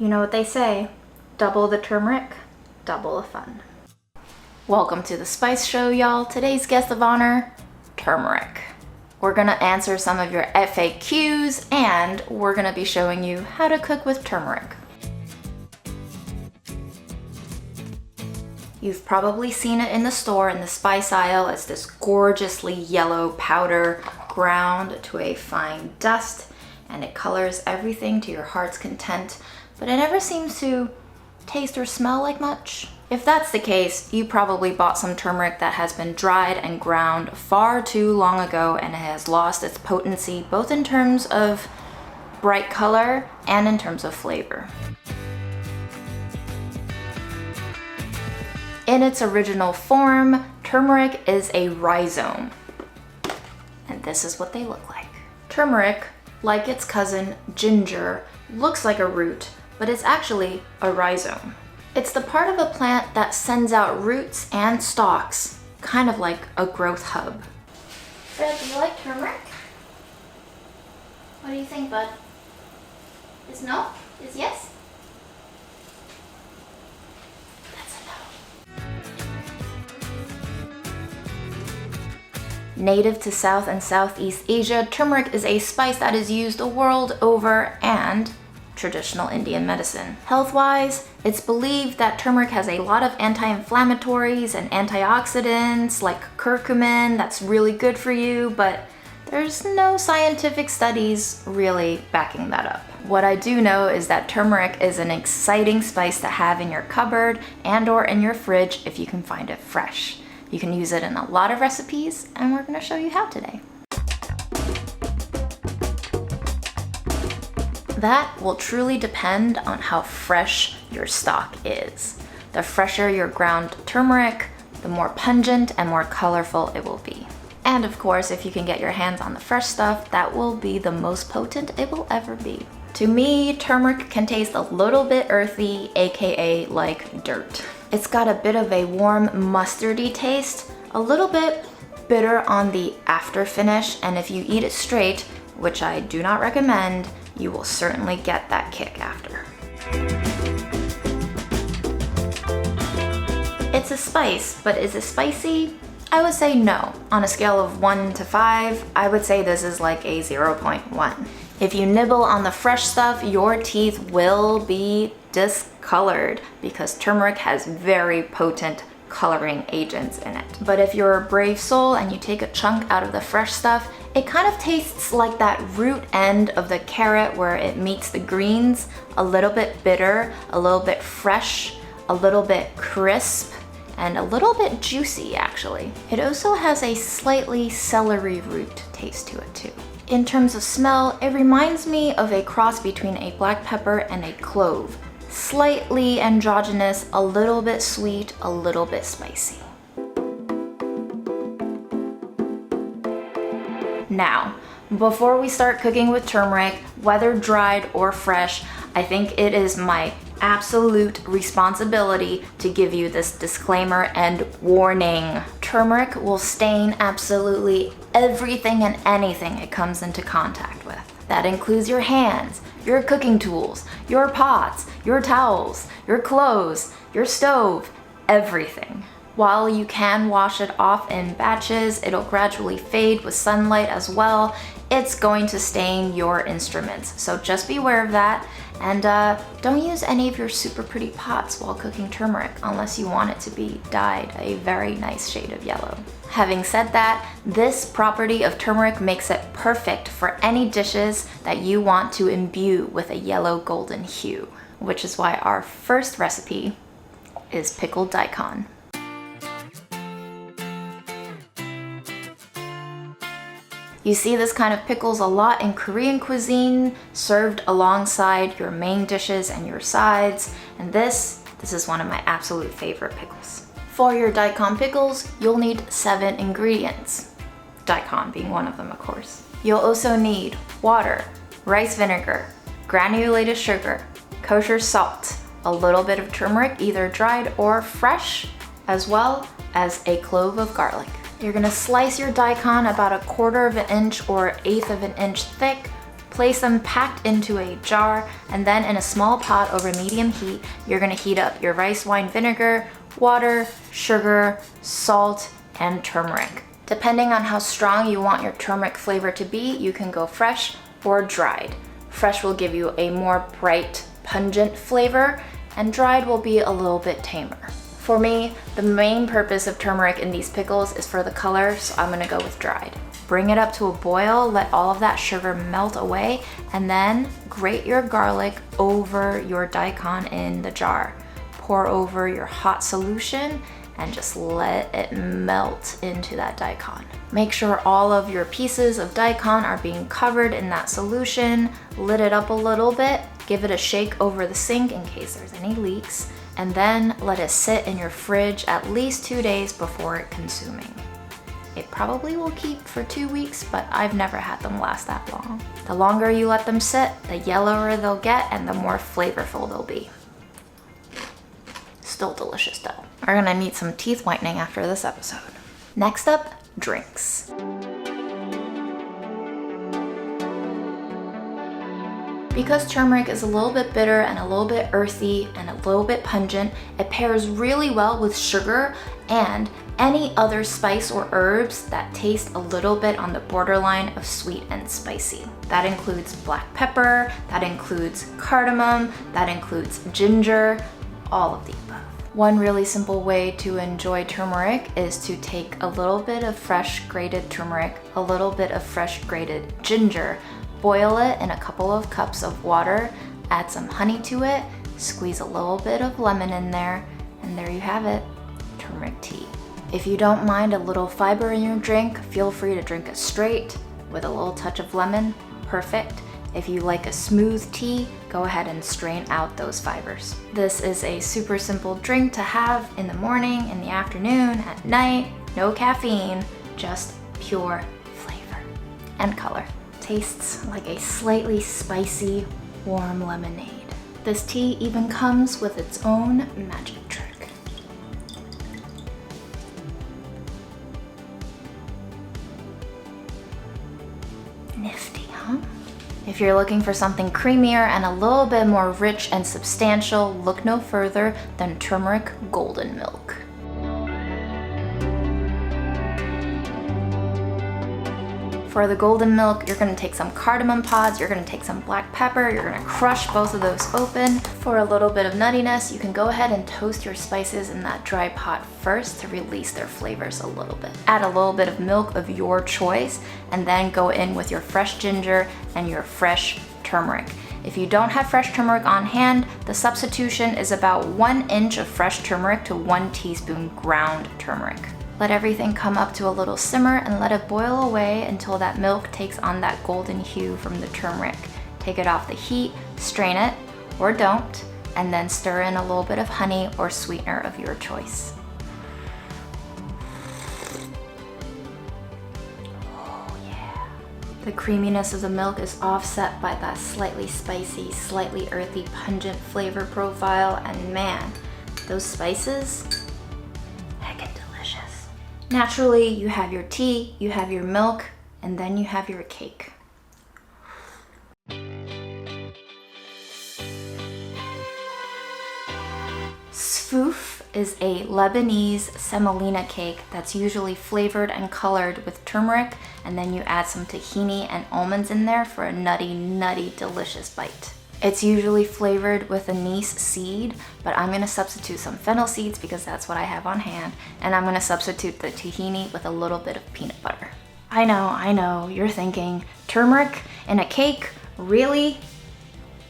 You know what they say, double the turmeric, double the fun. Welcome to the Spice Show, y'all. Today's guest of honor, turmeric. We're gonna answer some of your FAQs and we're gonna be showing you how to cook with turmeric. You've probably seen it in the store in the spice aisle as this gorgeously yellow powder ground to a fine dust, and it colors everything to your heart's content, but it never seems to taste or smell like much. If that's the case, you probably bought some turmeric that has been dried and ground far too long ago and it has lost its potency both in terms of bright color and in terms of flavor. In its original form, turmeric is a rhizome, and this is what they look like. Turmeric, like its cousin ginger, looks like a root, but it's actually a rhizome. It's the part of a plant that sends out roots and stalks, kind of like a growth hub. Fred, do you like turmeric? What do you think, bud? Is no? Is yes? Native to South and Southeast Asia, turmeric is a spice that is used the world over and traditional Indian medicine. Health-wise, it's believed that turmeric has a lot of anti-inflammatories and antioxidants like curcumin that's really good for you, but there's no scientific studies really backing that up. What I do know is that turmeric is an exciting spice to have in your cupboard and/or in your fridge if you can find it fresh. You can use it in a lot of recipes, and we're gonna show you how today. That will truly depend on how fresh your stock is. The fresher your ground turmeric, the more pungent and more colorful it will be. And of course, if you can get your hands on the fresh stuff, that will be the most potent it will ever be. To me, turmeric can taste a little bit earthy, aka like dirt. It's got a bit of a warm mustardy taste, a little bit bitter on the after finish, and if you eat it straight, which I do not recommend, you will certainly get that kick after. It's a spice, but is it spicy? I would say no. On a scale of 1 to 5, I would say this is like a 0.1. If you nibble on the fresh stuff, your teeth will be discolored because turmeric has very potent coloring agents in it. But if you're a brave soul and you take a chunk out of the fresh stuff, it kind of tastes like that root end of the carrot where it meets the greens, a little bit bitter, a little bit fresh, a little bit crisp, and a little bit juicy actually. It also has a slightly celery root taste to it too. In terms of smell, it reminds me of a cross between a black pepper and a clove. Slightly androgynous, a little bit sweet, a little bit spicy. Now, before we start cooking with turmeric, whether dried or fresh, I think it is my absolute responsibility to give you this disclaimer and warning. Turmeric will stain absolutely everything and anything it comes into contact with. That includes your hands, your cooking tools, your pots, your towels, your clothes, your stove, everything. While you can wash it off in batches, it'll gradually fade with sunlight as well. It's going to stain your instruments, so just be aware of that. And don't use any of your super pretty pots while cooking turmeric unless you want it to be dyed a very nice shade of yellow. Having said that, this property of turmeric makes it perfect for any dishes that you want to imbue with a yellow golden hue, which is why our first recipe is pickled daikon. You see this kind of pickles a lot in Korean cuisine, served alongside your main dishes and your sides, and this is one of my absolute favorite pickles. For your daikon pickles, you'll need 7 ingredients, daikon being one of them, of course. You'll also need water, rice vinegar, granulated sugar, kosher salt, a little bit of turmeric, either dried or fresh, as well as a clove of garlic. You're gonna slice your daikon about 1/4 of an inch or 1/8 of an inch thick, Place them packed into a jar, and then in a small pot over medium heat, you're gonna heat up your rice wine vinegar, water, sugar, salt, and turmeric. Depending on how strong you want your turmeric flavor to be, you can go fresh or dried. Fresh will give you a more bright, pungent flavor, and dried will be a little bit tamer. For me, the main purpose of turmeric in these pickles is for the color, so I'm gonna go with dried. Bring it up to a boil, let all of that sugar melt away, and then grate your garlic over your daikon in the jar. Pour over your hot solution and just let it melt into that daikon. Make sure all of your pieces of daikon are being covered in that solution. Lit it up a little bit, give it a shake over the sink in case there's any leaks, and then let it sit in your fridge at least 2 days before consuming. It probably will keep for 2 weeks, but I've never had them last that long. The longer you let them sit, the yellower they'll get and the more flavorful they'll be. Still delicious though. We're gonna need some teeth whitening after this episode. Next up, drinks. Because turmeric is a little bit bitter and a little bit earthy and a little bit pungent, it pairs really well with sugar and any other spice or herbs that taste a little bit on the borderline of sweet and spicy. That includes black pepper, that includes cardamom, that includes ginger, all of the above. One really simple way to enjoy turmeric is to take a little bit of fresh grated turmeric, a little bit of fresh grated ginger, boil it in a couple of cups of water, add some honey to it, squeeze a little bit of lemon in there, and there you have it, turmeric tea. If you don't mind a little fiber in your drink, feel free to drink it straight with a little touch of lemon, perfect. If you like a smooth tea, go ahead and strain out those fibers. This is a super simple drink to have in the morning, in the afternoon, at night, no caffeine, just pure flavor and color. Tastes like a slightly spicy, warm lemonade. This tea even comes with its own magic trick. Nifty, huh? If you're looking for something creamier and a little bit more rich and substantial, look no further than turmeric golden milk. For the golden milk, you're gonna take some cardamom pods, you're gonna take some black pepper, you're gonna crush both of those open. For a little bit of nuttiness, you can go ahead and toast your spices in that dry pot first to release their flavors a little bit. Add a little bit of milk of your choice, and then go in with your fresh ginger and your fresh turmeric. If you don't have fresh turmeric on hand, the substitution is about 1 inch of fresh turmeric to 1 teaspoon ground turmeric. Let everything come up to a little simmer and let it boil away until that milk takes on that golden hue from the turmeric. Take it off the heat, strain it, or don't, and then stir in a little bit of honey or sweetener of your choice. Oh yeah. The creaminess of the milk is offset by that slightly spicy, slightly earthy, pungent flavor profile, and man, those spices, heckin' delicious. Naturally, you have your tea, you have your milk, and then you have your cake. Sfouf is a Lebanese semolina cake that's usually flavored and colored with turmeric, and then you add some tahini and almonds in there for a nutty, nutty, delicious bite. It's usually flavored with anise seed, but I'm gonna substitute some fennel seeds because that's what I have on hand, and I'm gonna substitute the tahini with a little bit of peanut butter. I know, you're thinking, turmeric in a cake? Really?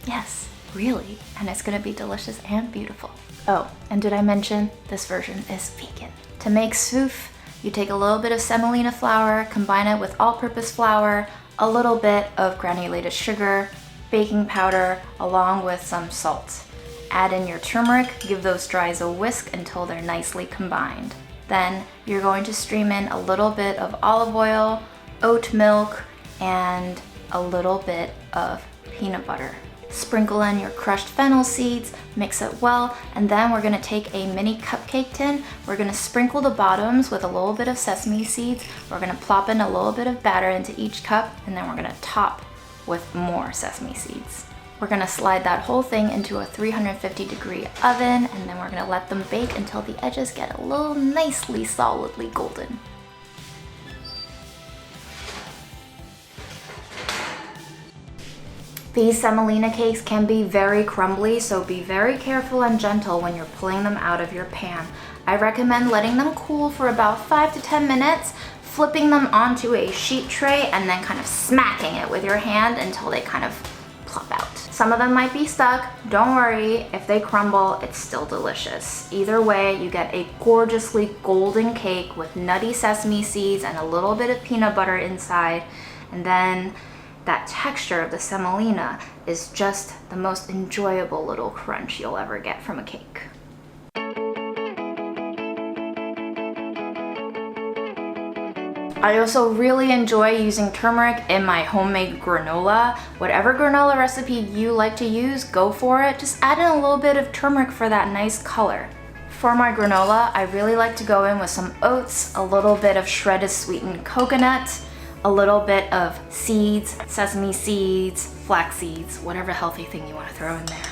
Yes, really, and it's gonna be delicious and beautiful. Oh, and did I mention this version is vegan? To make sfouf, you take a little bit of semolina flour, combine it with all-purpose flour, a little bit of granulated sugar, baking powder, along with some salt. Add in your turmeric, give those dries a whisk until they're nicely combined. Then you're going to stream in a little bit of olive oil, oat milk, and a little bit of peanut butter. Sprinkle in your crushed fennel seeds, mix it well, and then we're gonna take a mini cupcake tin. We're gonna sprinkle the bottoms with a little bit of sesame seeds. We're gonna plop in a little bit of batter into each cup, and then we're gonna top with more sesame seeds. We're gonna slide that whole thing into a 350-degree oven, and then we're gonna let them bake until the edges get a little nicely solidly golden. These semolina cakes can be very crumbly, so be very careful and gentle when you're pulling them out of your pan. I recommend letting them cool for about 5 to 10 minutes, flipping them onto a sheet tray, and then kind of smacking it with your hand until they kind of plop out. Some of them might be stuck. Don't worry, if they crumble, it's still delicious. Either way, you get a gorgeously golden cake with nutty sesame seeds and a little bit of peanut butter inside, and then that texture of the semolina is just the most enjoyable little crunch you'll ever get from a cake. I also really enjoy using turmeric in my homemade granola. Whatever granola recipe you like to use, go for it. Just add in a little bit of turmeric for that nice color. For my granola, I really like to go in with some oats, a little bit of shredded sweetened coconut, a little bit of seeds, sesame seeds, flax seeds, whatever healthy thing you want to throw in there.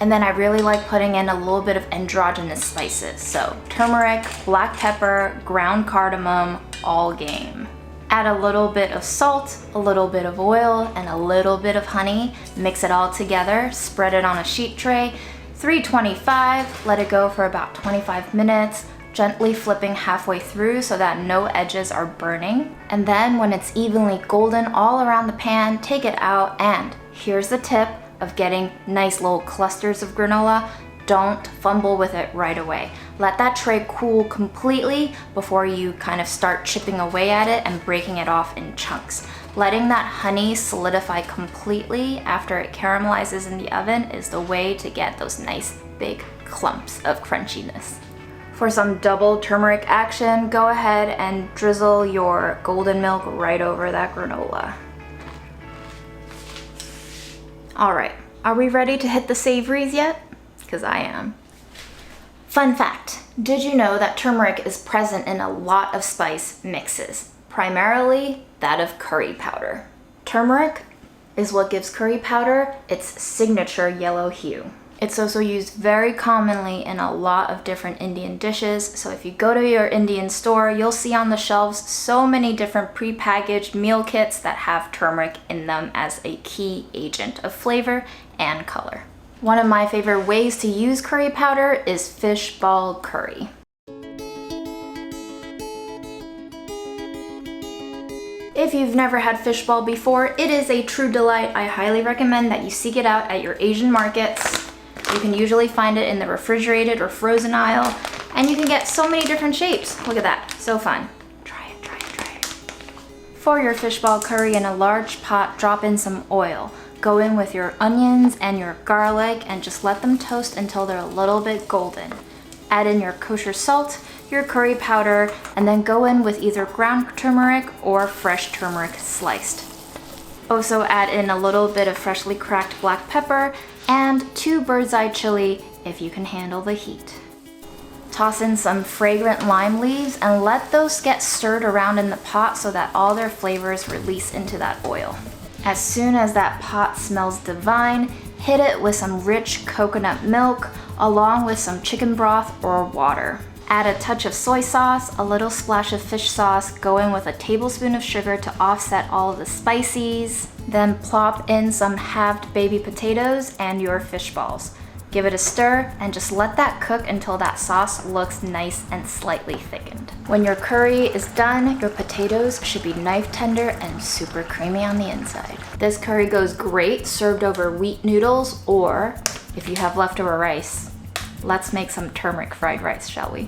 And then I really like putting in a little bit of androgynous spices. So turmeric, black pepper, ground cardamom, all game. Add a little bit of salt, a little bit of oil, and a little bit of honey. Mix it all together, spread it on a sheet tray, 325, let it go for about 25 minutes, gently flipping halfway through so that no edges are burning. And then when it's evenly golden all around the pan, take it out, and here's the tip of getting nice little clusters of granola. Don't fumble with it right away. Let that tray cool completely before you kind of start chipping away at it and breaking it off in chunks. Letting that honey solidify completely after it caramelizes in the oven is the way to get those nice big clumps of crunchiness. For some double turmeric action, go ahead and drizzle your golden milk right over that granola. All right, are we ready to hit the savories yet? Because I am. Fun fact, did you know that turmeric is present in a lot of spice mixes, primarily that of curry powder? Turmeric is what gives curry powder its signature yellow hue. It's also used very commonly in a lot of different Indian dishes, so if you go to your Indian store, you'll see on the shelves so many different pre-packaged meal kits that have turmeric in them as a key agent of flavor and color. One of my favorite ways to use curry powder is fish ball curry. If you've never had fish ball before, it is a true delight. I highly recommend that you seek it out at your Asian markets. You can usually find it in the refrigerated or frozen aisle, and you can get so many different shapes. Look at that, so fun. Try it, try it, try it. For your fish ball curry in a large pot, drop in some oil. Go in with your onions and your garlic and just let them toast until they're a little bit golden. Add in your kosher salt, your curry powder, and then go in with either ground turmeric or fresh turmeric sliced. Also add in a little bit of freshly cracked black pepper and 2 bird's eye chili if you can handle the heat. Toss in some fragrant lime leaves and let those get stirred around in the pot so that all their flavors release into that oil. As soon as that pot smells divine, hit it with some rich coconut milk along with some chicken broth or water. Add a touch of soy sauce, a little splash of fish sauce, go in with a tablespoon of sugar to offset all of the spices. Then plop in some halved baby potatoes and your fish balls. Give it a stir and just let that cook until that sauce looks nice and slightly thickened. When your curry is done, your potatoes should be knife tender and super creamy on the inside. This curry goes great served over wheat noodles, or if you have leftover rice, let's make some turmeric fried rice, shall we?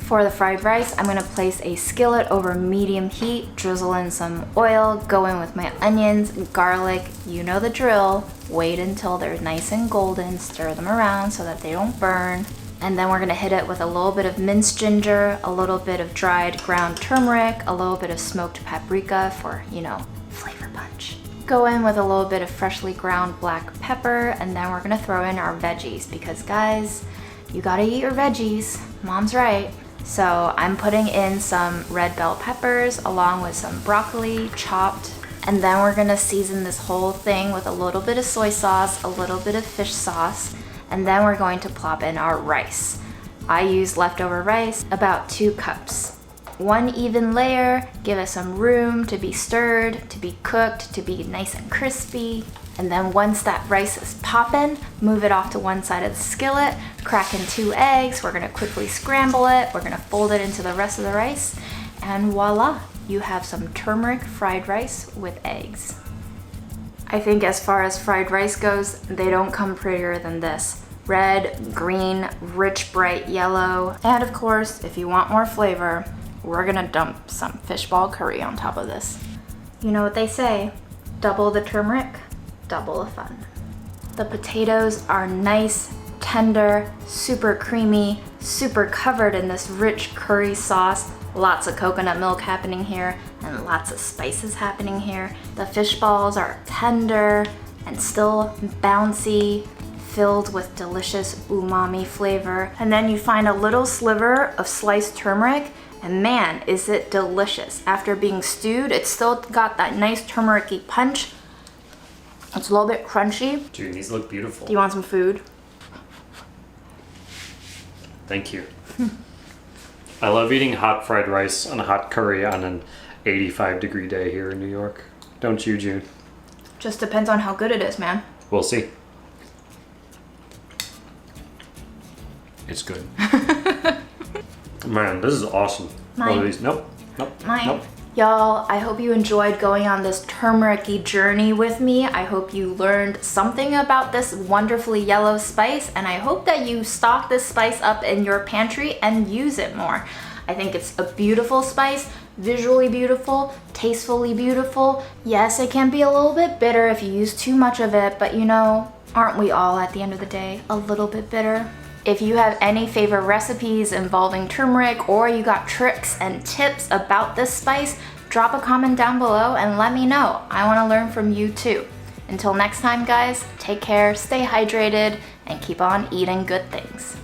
For the fried rice, I'm gonna place a skillet over medium heat, drizzle in some oil, go in with my onions, garlic, you know the drill. Wait until they're nice and golden, stir them around so that they don't burn. And then we're gonna hit it with a little bit of minced ginger, a little bit of dried ground turmeric, a little bit of smoked paprika for, flavor punch. Go in with a little bit of freshly ground black pepper, and then we're gonna throw in our veggies because guys, you gotta eat your veggies, mom's right. So I'm putting in some red bell peppers along with some broccoli chopped. And then we're gonna season this whole thing with a little bit of soy sauce, a little bit of fish sauce, and then we're going to plop in our rice. I use leftover rice, about 2 cups. 1 even layer, give it some room to be stirred, to be cooked, to be nice and crispy. And then once that rice is poppin', move it off to one side of the skillet, crack in 2 eggs, we're gonna quickly scramble it, we're gonna fold it into the rest of the rice, and voila, you have some turmeric fried rice with eggs. I think as far as fried rice goes, they don't come prettier than this. Red, green, rich, bright yellow. And of course, if you want more flavor, we're gonna dump some fishball curry on top of this. You know what they say, double the turmeric, double the fun. The potatoes are nice, tender, super creamy, super covered in this rich curry sauce. Lots of coconut milk happening here and lots of spices happening here. The fish balls are tender and still bouncy, filled with delicious umami flavor. And then you find a little sliver of sliced turmeric, and man, is it delicious. After being stewed, it's still got that nice turmeric-y punch. It's a little bit crunchy. Dude, these look beautiful. Do you want some food? Thank you. I love eating hot fried rice and a hot curry on an 85-degree day here in New York. Don't you, June? Just depends on how good it is, man. We'll see. It's good. Man, this is awesome. Mine. One of these. Nope. Mine. Nope. Y'all, I hope you enjoyed going on this turmeric-y journey with me. I hope you learned something about this wonderfully yellow spice, and I hope that you stock this spice up in your pantry and use it more. I think it's a beautiful spice, visually beautiful, tastefully beautiful. Yes, it can be a little bit bitter if you use too much of it, but you know, aren't we all at the end of the day a little bit bitter? If you have any favorite recipes involving turmeric, or you got tricks and tips about this spice, drop a comment down below and let me know. I want to learn from you too. Until next time, guys, take care, stay hydrated, and keep on eating good things.